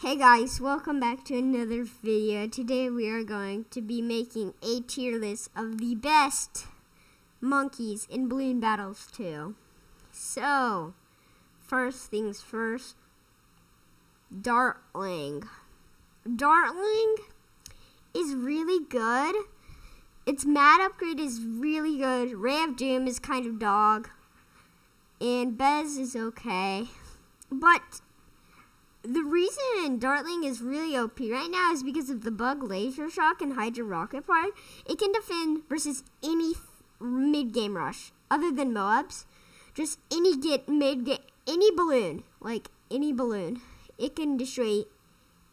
Hey guys, welcome back to another video. Today we are going to be making a tier list of the best monkeys in Bloons Battles 2. So, first things first, Dartling. Dartling is really good. Its Mad upgrade is really good. Ray of Doom is kind of dog. And Bez is okay. But the reason Dartling is really OP right now is because of the bug Laser Shock and Hydra Rocket Part. It can defend versus any mid-game rush other than Moabs. Just any mid-game, any balloon, like any balloon. It can destroy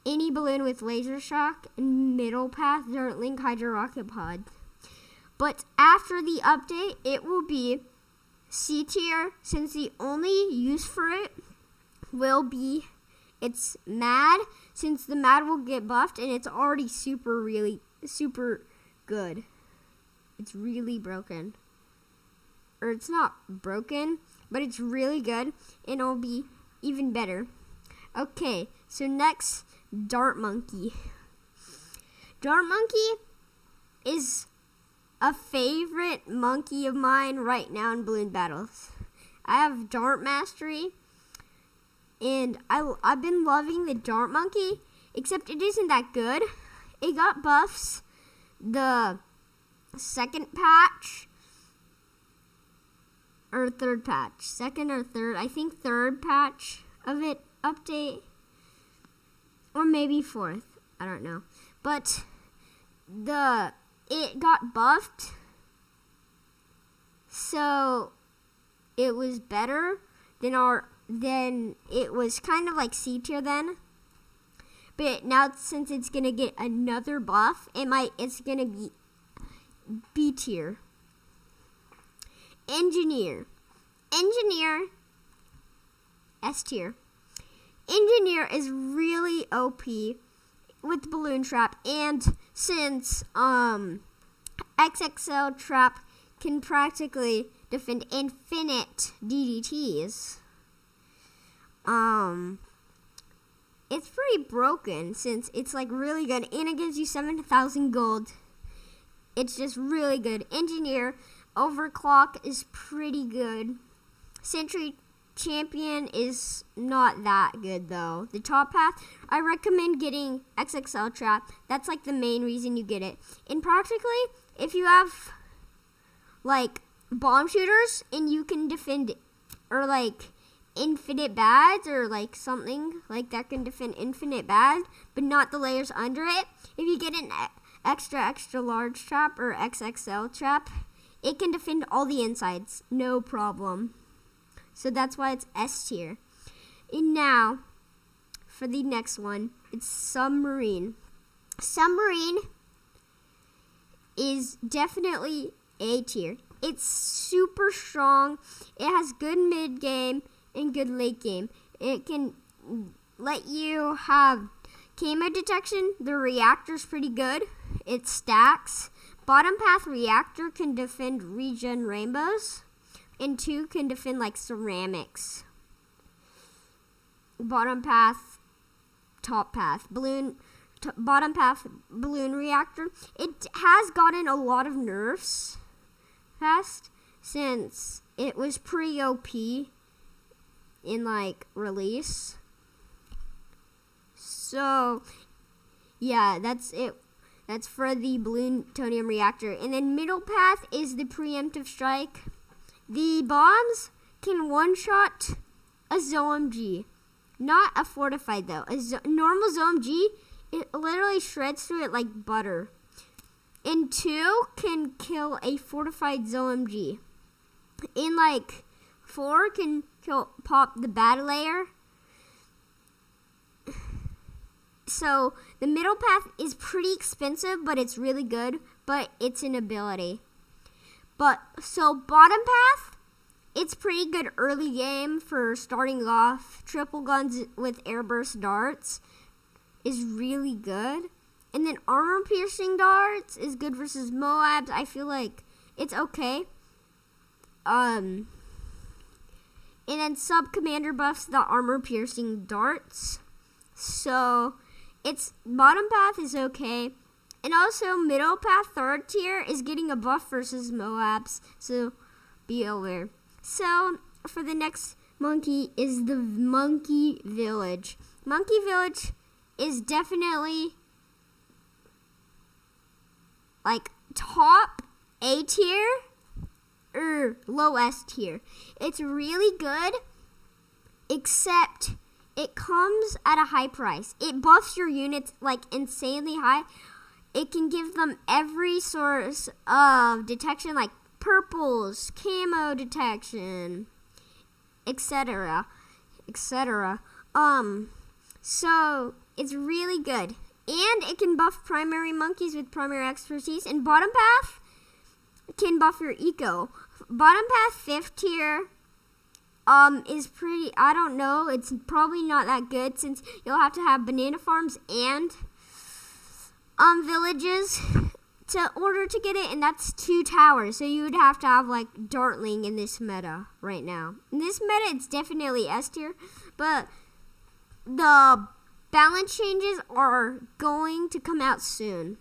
any balloon with Laser Shock and Middle Path, Dartling, Hydra Rocket Pod. But after the update, it will be C tier, since the only use for it will be it's Mad, since the Mad will get buffed, and it's already super good. It's really broken. Or it's not broken, but it's really good, and it'll be even better. Okay, so next, Dart Monkey. Dart Monkey is a favorite monkey of mine right now in Bloons Battles. I have Dart Mastery. And I've been loving the Dart Monkey, except it isn't that good. It got buffs the second patch, or third patch. Second or third, I think third patch of it update. Or maybe fourth, I don't know. But it got buffed, so it was better than it was kind of like C tier then. But now since it's gonna get another buff, it's gonna be B tier. Engineer S tier. Engineer is really OP with Balloon Trap, and since XXL Trap can practically defend infinite DDTs. It's pretty broken since it's like really good, and it gives you 7,000 gold. It's just really good. Engineer Overclock is pretty good. Sentry Champion is not that good though. The top path, I recommend getting XXL Trap. That's like the main reason you get it. And practically, if you have like bomb shooters and you can defend, or like infinite bads, or like something like that can defend infinite bad, but not the layers under it. If you get an extra large trap or XXL trap, it can defend all the insides, no problem. So that's why it's S tier. And now, for the next one, it's Submarine. Submarine is definitely A tier. It's super strong. It has good mid game and good late game. It can let you have camo detection. The reactor's pretty good. It stacks. Bottom path reactor can defend regen rainbows, and 2 can defend like ceramics. Bottom path, top path, bottom path balloon reactor. It has gotten a lot of nerfs past, since it was pretty OP in like release. So yeah, that's it. That's for the Balloon-tonium reactor. And then middle path is the preemptive strike. The bombs can one-shot a ZOMG. Not a fortified though. Normal ZOMG, it literally shreds through it like butter. And 2 can kill a fortified ZOMG. And like 4 can pop the bad layer. So the middle path is pretty expensive, but it's really good. But it's an ability. So bottom path, it's pretty good early game for starting off. Triple guns with airburst darts is really good. And then armor piercing darts is good versus Moabs. I feel like it's okay. And then sub commander buffs the armor piercing darts. So it's bottom path is okay. And also middle path, third tier, is getting a buff versus Moabs. So be aware. So for the next monkey is the Monkey Village. Monkey Village is definitely like top A tier or low S tier. It's really good, except it comes at a high price. It buffs your units like insanely high. It can give them every source of detection, like purples, camo detection, etc., etc. So it's really good. And it can buff primary monkeys with primary expertise. And bottom path can buff your eco. Bottom path 5th tier is pretty, I don't know, it's probably not that good since you'll have to have banana farms and villages to order to get it, and that's 2 towers. So you would have to have like Dartling in this meta right now. In this meta, it's definitely S tier, but the balance changes are going to come out soon.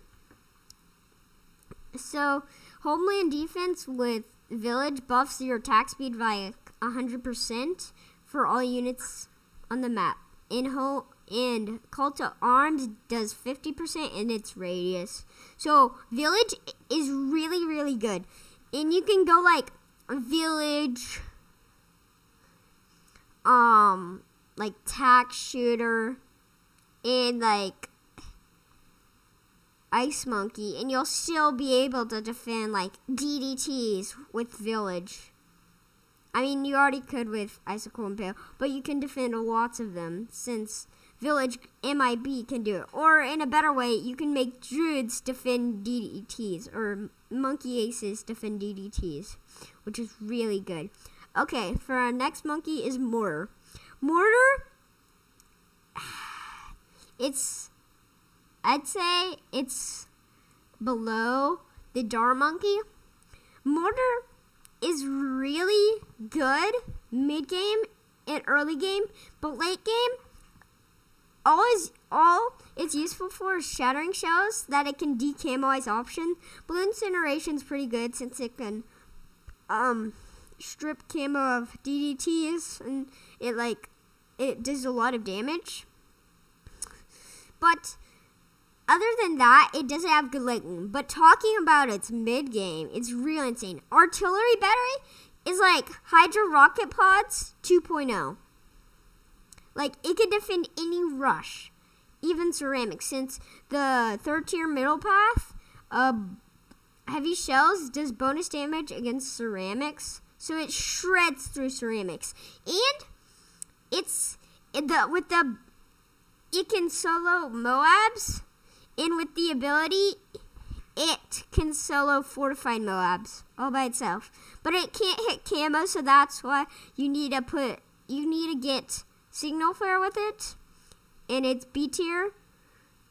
So Homeland Defense with Village buffs your attack speed by 100% for all units on the map. And Call to Arms does 50% in its radius. So Village is really, really good. And you can go like Village, like Tax Shooter, and like Ice Monkey, and you'll still be able to defend like DDTs with Village. I mean, you already could with Icicle and Impale, but you can defend lots of them since Village MIB can do it. Or in a better way, you can make Druids defend DDTs, or Monkey Aces defend DDTs, which is really good. Okay, for our next monkey is Mortar. Mortar, I'd say it's below the Dart Monkey. Mortar is really good mid-game and early game, but late game, all it's useful for is shattering shells that it can decamoize option. Blue Incineration's pretty good since it can strip camo of DDTs, and it does a lot of damage. But other than that, it doesn't have good late game. But talking about its mid-game, it's real insane. Artillery battery is like Hydra Rocket Pods 2.0. Like, it can defend any rush, even ceramics, since the 3rd tier middle path, heavy shells does bonus damage against ceramics, so it shreds through ceramics. And it can solo Moabs, and with the ability, it can solo fortified Moabs all by itself. But it can't hit camo, so that's why you need to get Signal Flare with it, and it's B tier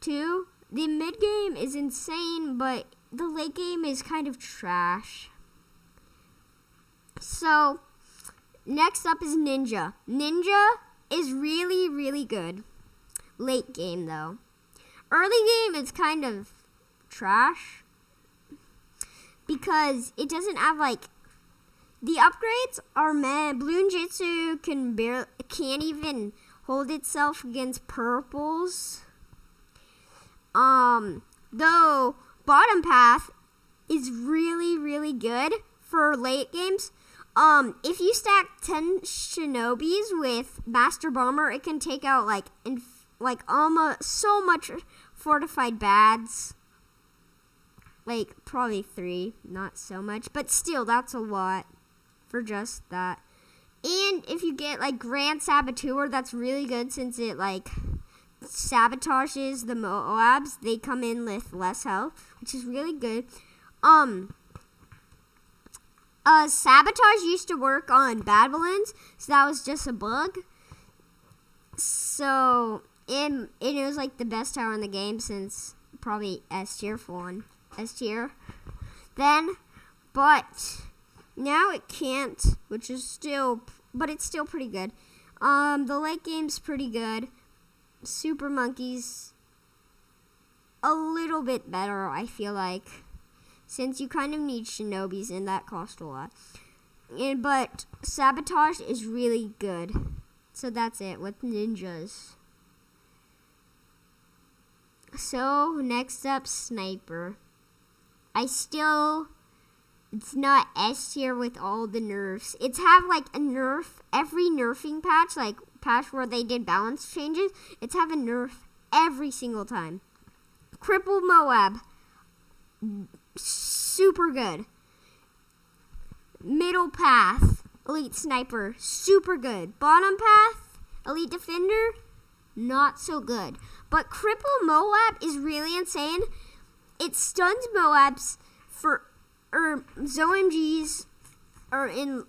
too. The mid game is insane, but the late game is kind of trash. So next up is Ninja. Ninja is really, really good. Late game though. Early game is kind of trash because it doesn't have like the upgrades are meh. Bloon Jitsu can't even hold itself against purples. Though bottom path is really, really good for late games. If you stack 10 Shinobis with Master Bomber, it can take out almost so much fortified bads. Like probably 3, not so much, but still that's a lot for just that. And if you get like Grand Saboteur, that's really good since it like sabotages the Moabs. They come in with less health, which is really good. Sabotage used to work on bad balloons, so that was just a bug. So it was like the best tower in the game since probably S tier then, but now it can't, which is still, but it's still pretty good. The late game's pretty good. Super Monkey's a little bit better, I feel like, since you kind of need Shinobis and that cost a lot. But Sabotage is really good. So that's it with ninjas. So next up, Sniper. It's not S tier with all the nerfs. It's have like a nerf, every nerfing patch, like patch where they did balance changes, it's have a nerf every single time. Crippled Moab, super good. Middle Path, Elite Sniper, super good. Bottom Path, Elite Defender, not so good. But Cripple Moab is really insane. It stuns Moabs for ZOMGs or in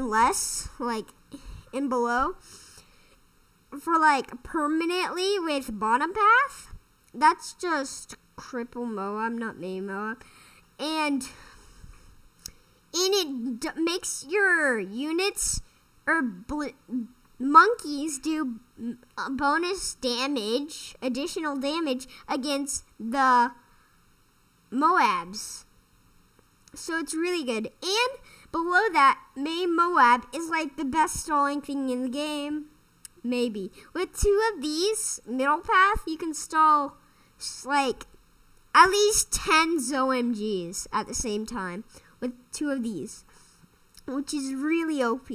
less, like in below, for like permanently with Bottom Path. That's just Cripple Moab, not main Moab. And it makes your units or monkeys do bonus damage, additional damage against the Moabs. So it's really good. And below that, main Moab is like the best stalling thing in the game. Maybe. With 2 of these, Middle Path, you can stall like at least 10 ZOMGs at the same time with 2 of these, which is really OP.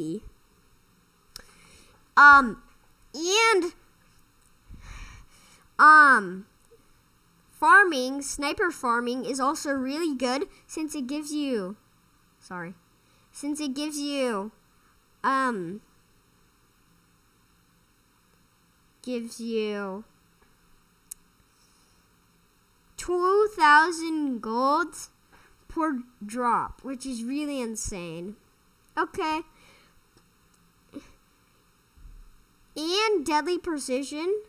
Farming, sniper farming is also really good since it gives you 2,000 gold per drop, which is really insane. Okay. And Deadly Precision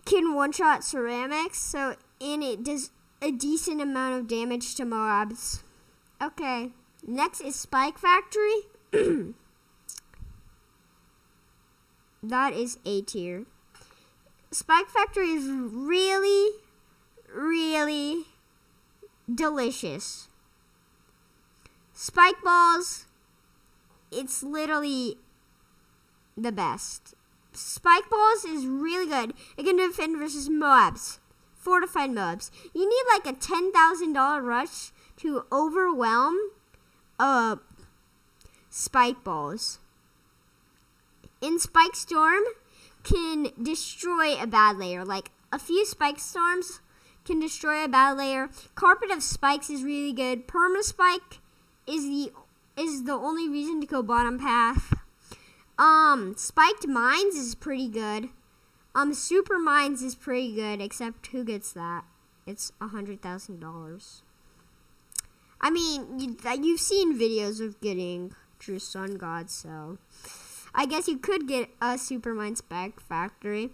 can one-shot ceramics, and it does a decent amount of damage to mobs. Okay, next is Spike Factory. That is A tier. Spike Factory is really, really delicious. Spike balls, it's literally the best. Spike balls is really good. It can defend versus Moabs, fortified Moabs. You need like a $10,000 rush to overwhelm spike balls. And Spike Storm can destroy a bad layer. Like a few Spike Storms can destroy a bad layer. Carpet of Spikes is really good. Perma Spike is the only reason to go bottom path. Spiked Mines is pretty good. Super Mines is pretty good, except who gets that? It's $100,000. I mean, you've seen videos of getting True Sun God, so I guess you could get a Super Mine Spike Factory.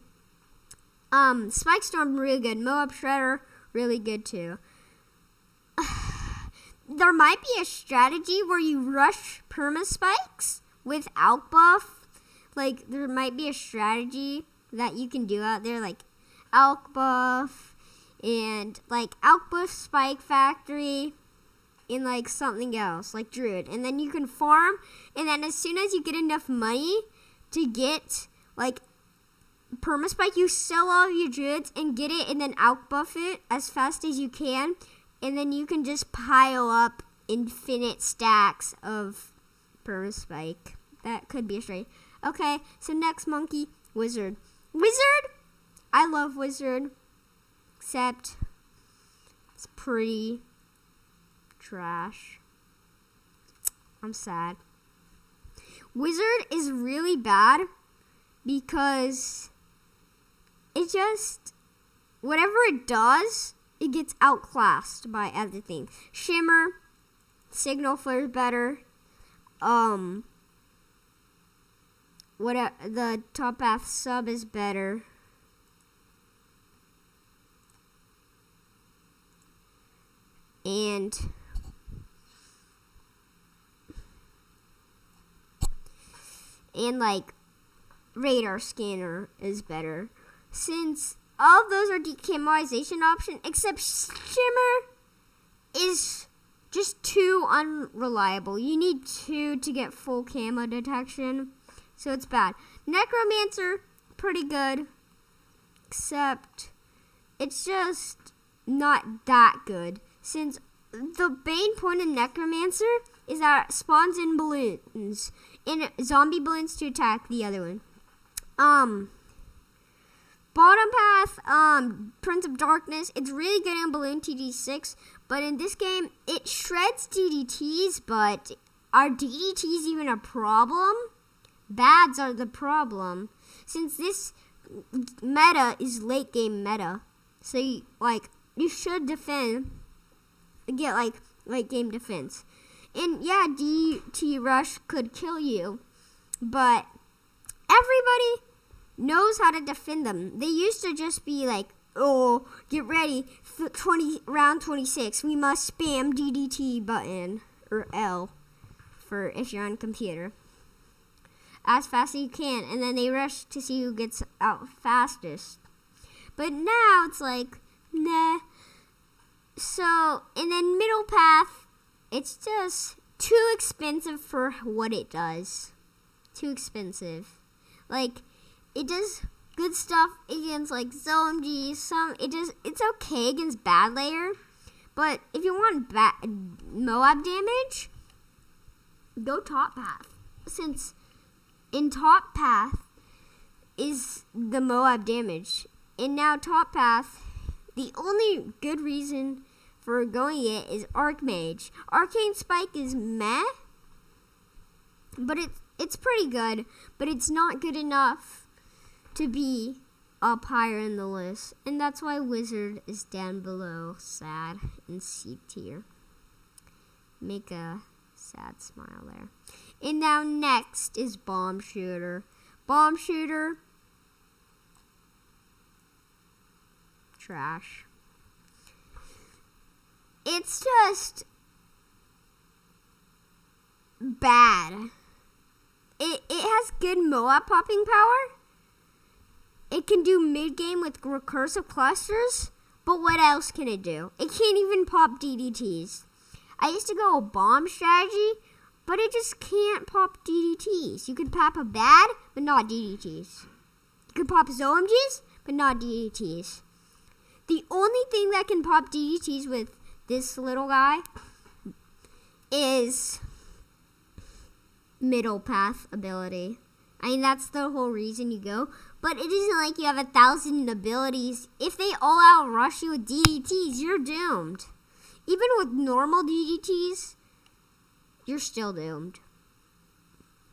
Spike Storm, really good. Moab Shredder, really good too. There might be a strategy where you rush perma spikes with Alk buff. Like, there might be a strategy that you can do out there, like Alk buff and like Alk buff Spike Factory and like something else, like Druid. And then you can farm, and then as soon as you get enough money to get like perma spike, you sell all of your Druids and get it, and then Alk buff it as fast as you can. And then you can just pile up infinite stacks of perma spike. That could be a strategy. Okay, so next monkey, Wizard. Wizard? I love Wizard. Except it's pretty trash. I'm sad. Wizard is really bad because it just, whatever it does, it gets outclassed by everything. Shimmer, Signal Flare is better. The top path sub is better. And like radar scanner is better, since all of those are decamization option, except shimmer is just too unreliable. You need 2 to get full camo detection, so it's bad. Necromancer, pretty good, except it's just not that good, since the main point of Necromancer is that it spawns in balloons, in zombie balloons to attack the other one. Bottom path, Prince of Darkness, it's really good in Bloons TD 6, but in this game, it shreds DDTs, but are DDTs even a problem? Bads are the problem, since this meta is late game meta. So, you should defend, get, late game defense. And, yeah, DT Rush could kill you, but everybody knows how to defend them. They used to just be like, oh, get ready, round 26, we must spam DDT button, or L, for if you're on computer, as fast as you can, and then they rush to see who gets out fastest. But now it's like, nah. So, and then middle path, it's just too expensive for what it does. Too expensive. It does good stuff against ZOMGs. It's okay against bad layer, but if you want Moab damage, go top path. Since in top path is the Moab damage, and now top path, the only good reason for going it is Archmage. Arcane Spike is meh, but it's pretty good, but it's not good enough to be up higher in the list, and that's why Wizard is down below, sad and C tier. Make a sad smile there. And now next is Bomb Shooter. Bomb Shooter, trash. It's just bad. It has good Moab popping power. It can do mid-game with recursive clusters, but what else can it do? It can't even pop DDTs. I used to go bomb strategy, but it just can't pop DDTs. You could pop a bad, but not DDTs. You could pop ZOMGs, but not DDTs. The only thing that can pop DDTs with this little guy is middle path ability. I mean, that's the whole reason you go. But it isn't like you have 1,000 abilities. If they all out rush you with DDTs, you're doomed. Even with normal DDTs, you're still doomed.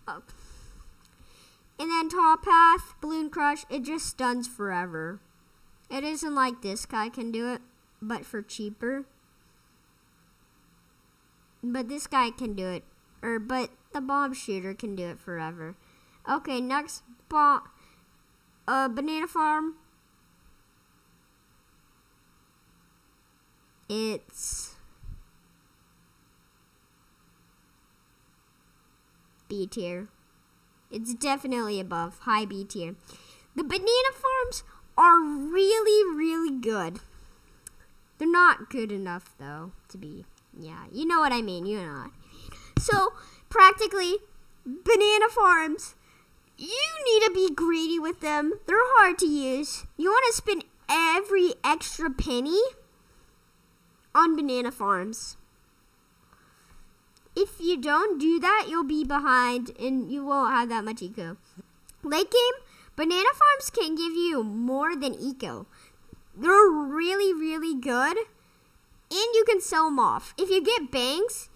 Oh. And then top path, Balloon Crush, it just stuns forever. It isn't like this guy can do it, but for cheaper. But this guy can do it. But the Bomb Shooter can do it forever. Okay, next Banana Farm. It's B tier. It's definitely above high B tier. The banana farms are really, really good. They're not good enough though to be, yeah, you know what I mean, you know what I mean. So practically banana farms, you need to be greedy with them. They're hard to use. You want to spend every extra penny on banana farms. If you don't do that, you'll be behind and you won't have that much eco. Late game, banana farms can give you more than eco. They're really, really good, and you can sell them off. If you get banks,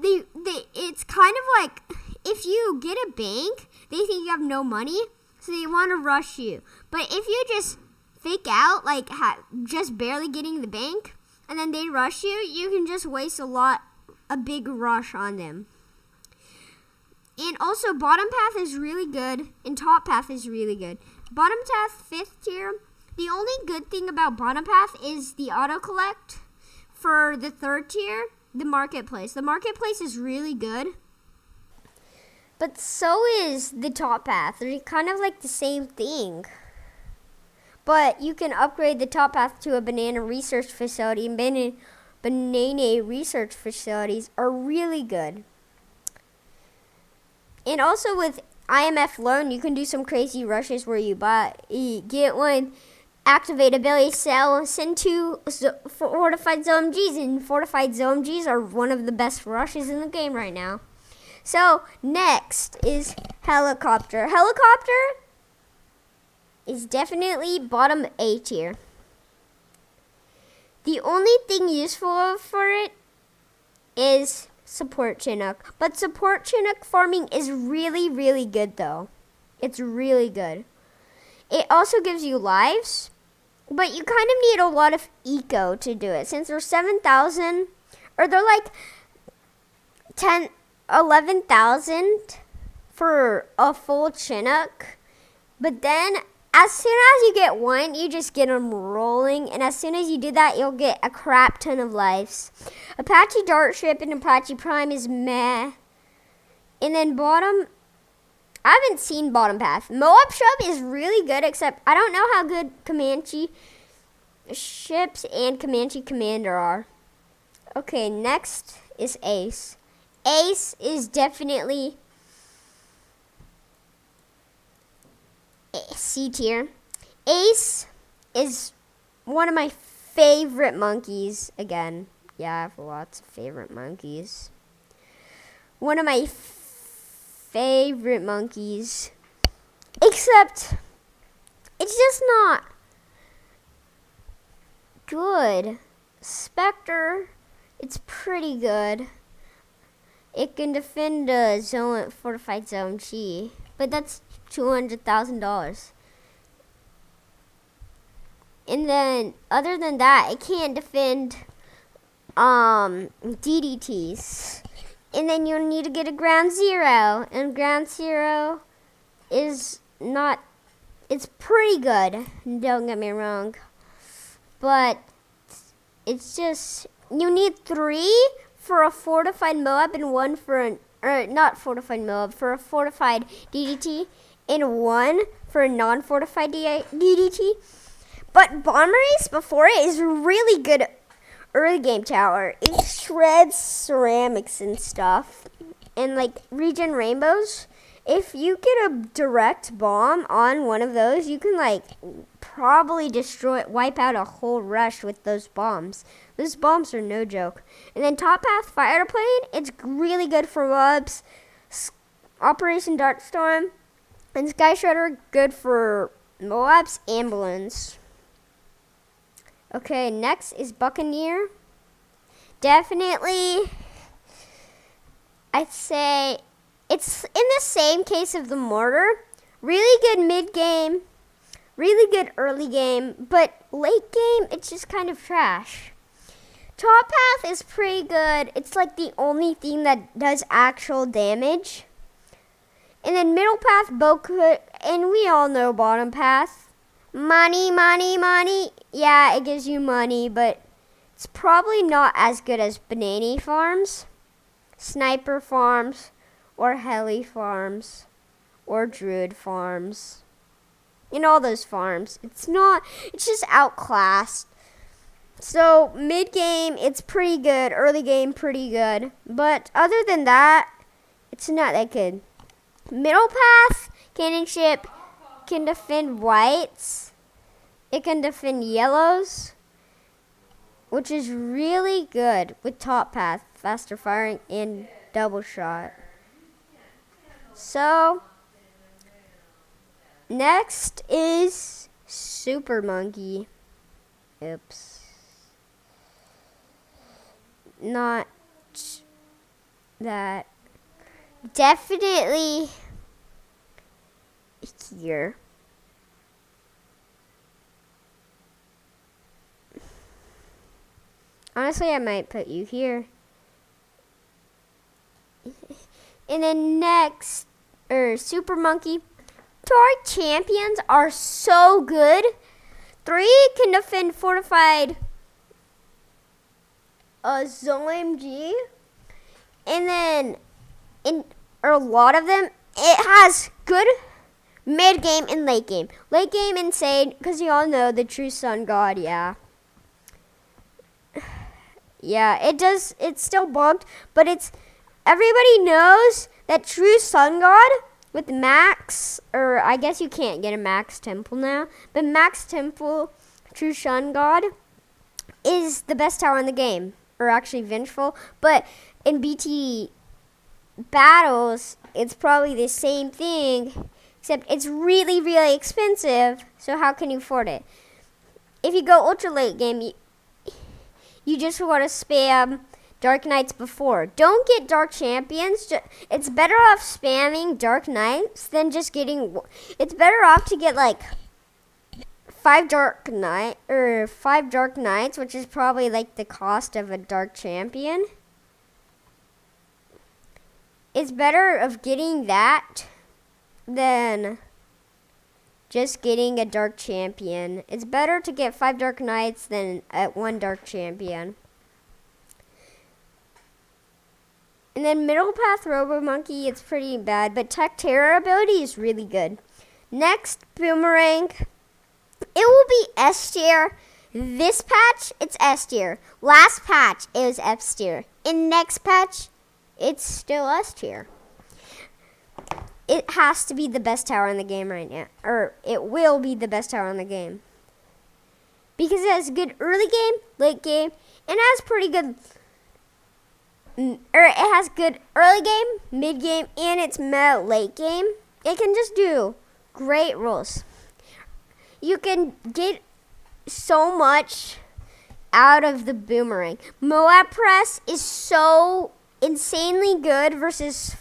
it's kind of like if you get a bank, they think you have no money, so they want to rush you. But if you just fake out, like just barely getting the bank, and then they rush you, you can just waste a big rush on them. And also, bottom path is really good, and top path is really good. Bottom path, 5th tier. The only good thing about bottom path is the auto collect. For the 3rd tier, the marketplace. The marketplace is really good. But so is the top path. They're kind of like the same thing. But you can upgrade the top path to a banana research facility, and banana research facilities are really good. And also with IMF loan, you can do some crazy rushes where you get one, activate ability cell, send 2 fortified ZOMGs, and fortified ZOMGs are one of the best rushes in the game right now. So next is helicopter. Helicopter is definitely bottom A tier. The only thing useful for it is support Chinook. But support Chinook farming is really, really good though. It's really good. It also gives you lives, but you kind of need a lot of eco to do it. Since they're 7,000, or they're like 11,000 for a full Chinook. But then as soon as you get one, you just get them rolling. And as soon as you do that, you'll get a crap ton of lives. Apache Dart Ship and Apache Prime is meh. And then bottom, I haven't seen bottom path. Moab Ship is really good, except I don't know how good Comanche ships and Comanche Commander are. Okay, next is Ace. Ace is definitely C tier. Ace is one of my favorite monkeys. Again, yeah, I have lots of favorite monkeys. One of my favorite monkeys. Except, it's just not good. Spectre, it's pretty good. It can defend a fortified zone G, but that's $200,000. And then, other than that, it can't defend DDTs. And then you'll need to get a ground zero. And ground zero is not, it's pretty good, don't get me wrong. But it's just, you need 3 for a fortified Moab and 1 for an, or not fortified Moab, for a fortified DDT, and 1 for a non-fortified DDT. But Bomb Race before it is really good early game tower. It shreds ceramics and stuff, and like regen rainbows. If you get a direct bomb on one of those, you can like probably wipe out a whole rush with those bombs. Those bombs are no joke. And then Top Path Fighter Plane, it's really good for Wubs. Operation Dartstorm and Sky Shredder, good for Moabs and Bloons. Okay, next is Buccaneer. Definitely, I'd say it's in the same case of the Mortar. Really good mid-game, really good early game, but late game, it's just kind of trash. Top Path is pretty good. It's like the only thing that does actual damage. And then Middle Path, Boku, and we all know Bottom Path. Money, money, money. Yeah, it gives you money, but it's probably not as good as Banana Farms, Sniper Farms, or Heli Farms, or Druid Farms. And all those farms. It's just outclassed. So, mid-game, it's pretty good. Early game, pretty good. But other than that, it's not that good. Middle Path, Cannon Ship, can defend whites. It can defend yellows, which is really good with Top Path, faster firing, and double shot. So, next is Super Monkey. Oops. Not that. Definitely here. Honestly, I might put you here. And then next, Super Monkey. Tour champions are so good. 3 can defend fortified ZOMG. And then or a lot of them, it has good mid game and late game. Late game insane, because you all know the true sun god, yeah. Yeah, it does, it's still bugged, but everybody knows that true sun god with max, or I guess you can't get a max temple now, but max temple true sun god is the best tower in the game, or actually vengeful, but in BT battles, it's probably the same thing, except it's really, really expensive, so how can you afford it? If you go ultra late game, you just want to spam Dark Knights before. Don't get Dark Champions. It's better off spamming Dark Knights than just getting... It's better off to get like 5 Dark Knights, which is probably like the cost of a Dark Champion. It's better of getting that than just getting a Dark Champion. It's better to get 5 Dark Knights than 1 Dark Champion. And then Middle Path Robo Monkey, it's pretty bad, but Tech Terror ability is really good. Next, Boomerang. It will be S tier. This patch, it's S tier. Last patch, it was F tier. In next patch, it's still S tier. It has to be the best tower in the game right now. Or it will be the best tower in the game. Because it has good early game, late game, and it has pretty good... Or it has good early game, mid game, and it's meta late game. It can just do great rolls. You can get so much out of the Boomerang. Moab Press is so insanely good versus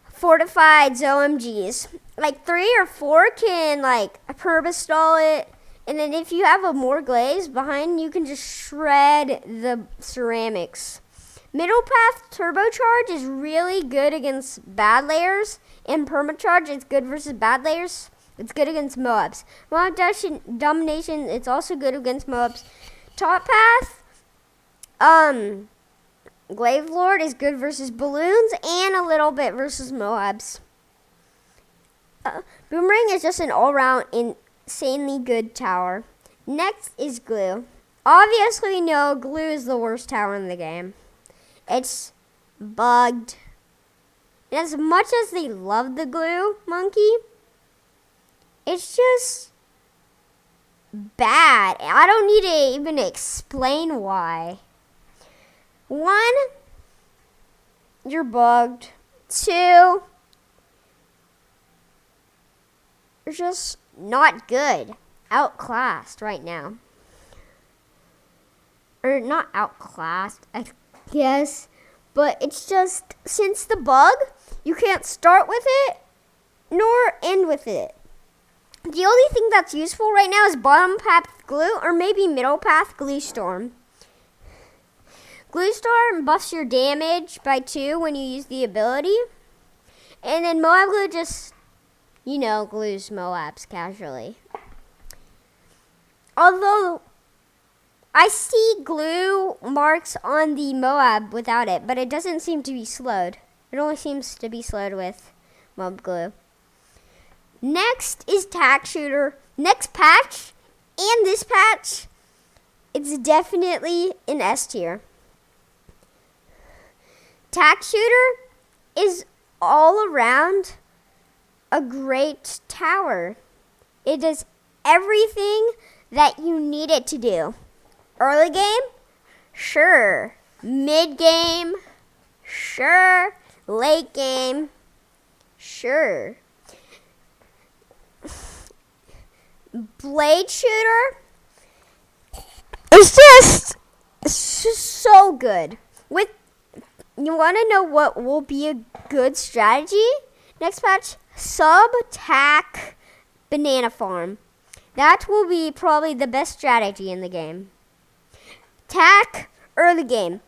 fortified OMGs. Like 3 or 4 can like perma-stall it. And then if you have a more glaze behind, you can just shred the ceramics. Middle Path Turbocharge is really good against bad layers. And Permacharge is good versus bad layers. It's good against Moabs. Moab Domination, it's also good against Moabs. Top Path, Glaive Lord is good versus Balloons and a little bit versus Moabs. Boomerang is just an all-round insanely good tower. Next is Glue. Obviously, we know Glue is the worst tower in the game. It's bugged. And as much as they love the Glue Monkey, it's just bad. I don't need to even explain why. 1, you're bugged. 2, you're just not good. Outclassed right now. Or not outclassed, I guess. But it's just, since the bug, you can't start with it, nor end with it. The only thing that's useful right now is bottom path glue, or maybe middle path glue storm. Glue storm buffs your damage by 2 when you use the ability. And then Moab glue just, glues Moabs casually. Although, I see glue marks on the Moab without it, but it doesn't seem to be slowed. It only seems to be slowed with Moab glue. Next is Tack Shooter. Next patch, and this patch, it's definitely an S tier. Tack Shooter is all around a great tower. It does everything that you need it to do. Early game? Sure. Mid game? Sure. Late game? Sure. Blade Shooter? It's just so good. You want to know what will be a good strategy? Next patch, Sub-Tack Banana Farm. That will be probably the best strategy in the game. Tack early game.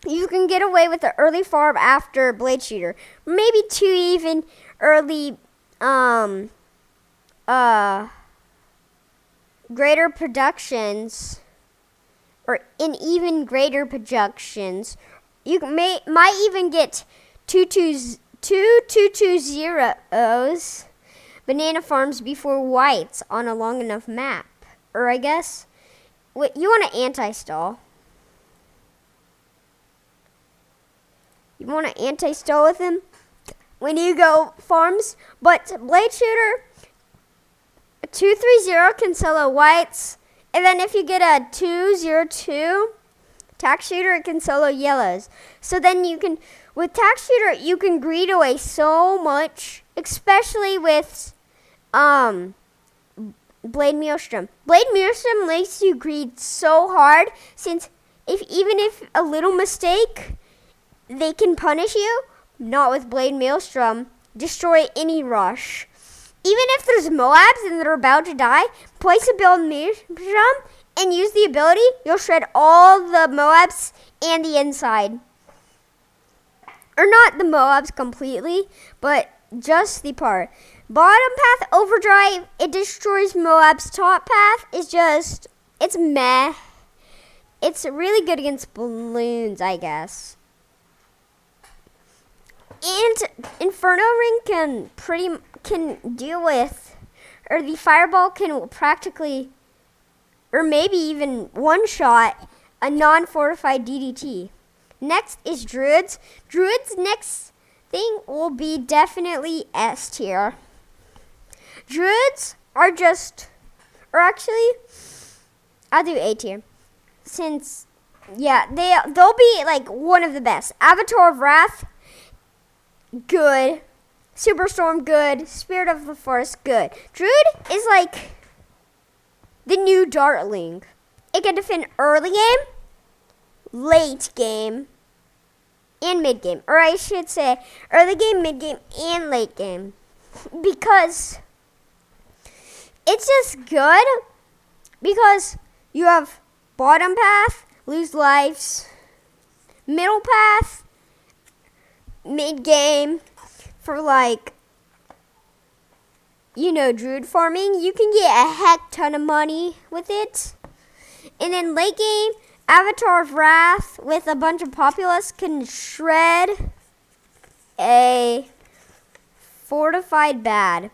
You can get away with the early farm after Blade Shooter. Maybe 2 even early greater productions, or in even greater productions. You might even get 2 2 zeros banana farms before whites on a long enough map. Or I guess, wait, you want to anti-stall. You want to anti-stall with him when you go farms. But Blade Shooter 230 can solo whites. And then if you get a 202 Tack Shooter, it can solo yellows. So then you can, with Tack Shooter, you can greed away so much, especially with Blade Maelstrom. Blade Maelstrom makes you greed so hard, since even if a little mistake, they can punish you. Not with Blade Maelstrom. Destroy any rush. Even if there's Moabs and they're about to die, place a Blade Maelstrom and use the ability. You'll shred all the Moabs and the inside. Or not the Moabs completely, but just the part. Bottom path overdrive, it destroys Moab's top path. It's meh. It's really good against balloons, I guess. And Inferno Ring can deal with, or the Fireball can practically, or maybe even one-shot a non-fortified DDT. Next is Druids. Druids' next thing will be definitely S tier. Druids are actually, I'll do A tier. Since, yeah, they'll be like one of the best. Avatar of Wrath, good. Superstorm, good. Spirit of the Forest, good. Druid is like the new Dartling. It can defend early game, late game, and mid game. Or I should say early game, mid game, and late game. Because it's just good. Because you have bottom path, lose lives, middle path, mid game, for like, druid farming. You can get a heck ton of money with it. And then late game, Avatar of Wrath with a bunch of populace can shred a fortified bad.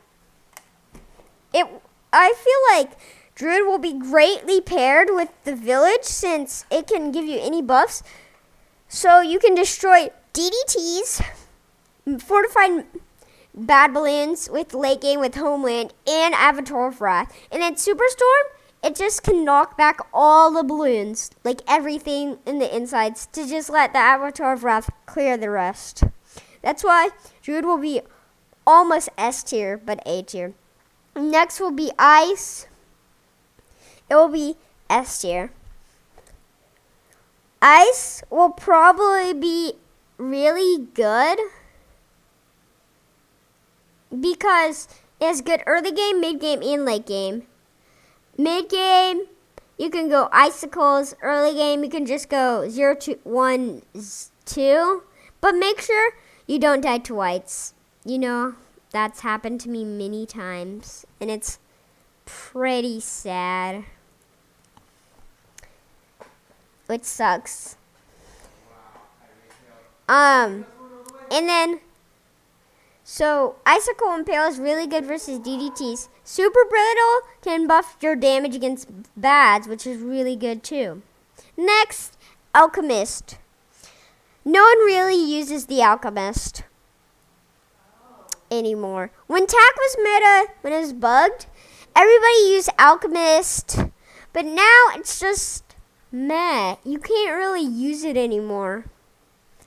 I feel like Druid will be greatly paired with the village, since it can give you any buffs. So you can destroy DDTs, fortified bad balloons with late game with Homeland and Avatar of Wrath. And then Superstorm, it just can knock back all the balloons, like everything in the insides, to just let the Avatar of Wrath clear the rest. That's why Druid will be almost S tier, but A tier. Next will be Ice. It will be S tier. Ice will probably be really good because it has good early game, mid game, and late game. Mid game, you can go Icicles. Early game, you can just go 0, 2, 1, 2. But make sure you don't die to whites. That's happened to me many times, and it's pretty sad. Which sucks. And then, so Icicle Impale is really good versus DDTs. Super Brittle can buff your damage against bads, which is really good too. Next, Alchemist. No one really uses the Alchemist anymore. When Tack was meta, when it was bugged, everybody used Alchemist. But now it's just meh. You can't really use it anymore.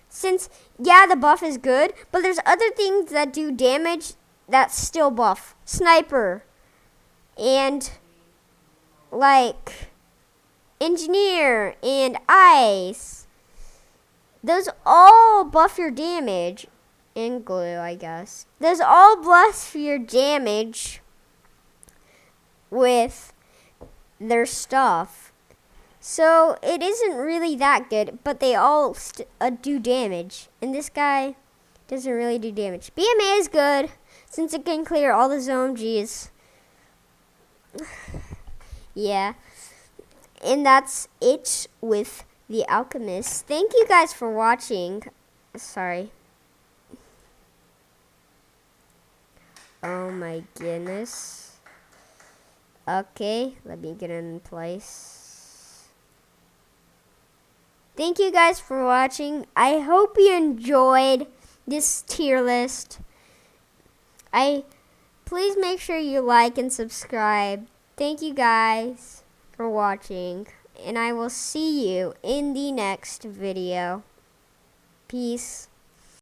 Since, yeah, the buff is good, but there's other things that do damage that still buff. Sniper. And, like, Engineer and Ice. Those all buff your damage. And Glue, I guess. Those all buff your damage with their stuff. So it isn't really that good, but they all do damage. And this guy doesn't really do damage. BMA is good, since it can clear all the zone Gs. Yeah. And that's it with the Alchemist. Thank you guys for watching. Sorry. Oh my goodness. Okay, let me get in place. Thank you guys for watching. I hope you enjoyed this tier list. Please make sure you like and subscribe. Thank you guys for watching, and I will see you in the next video. Peace.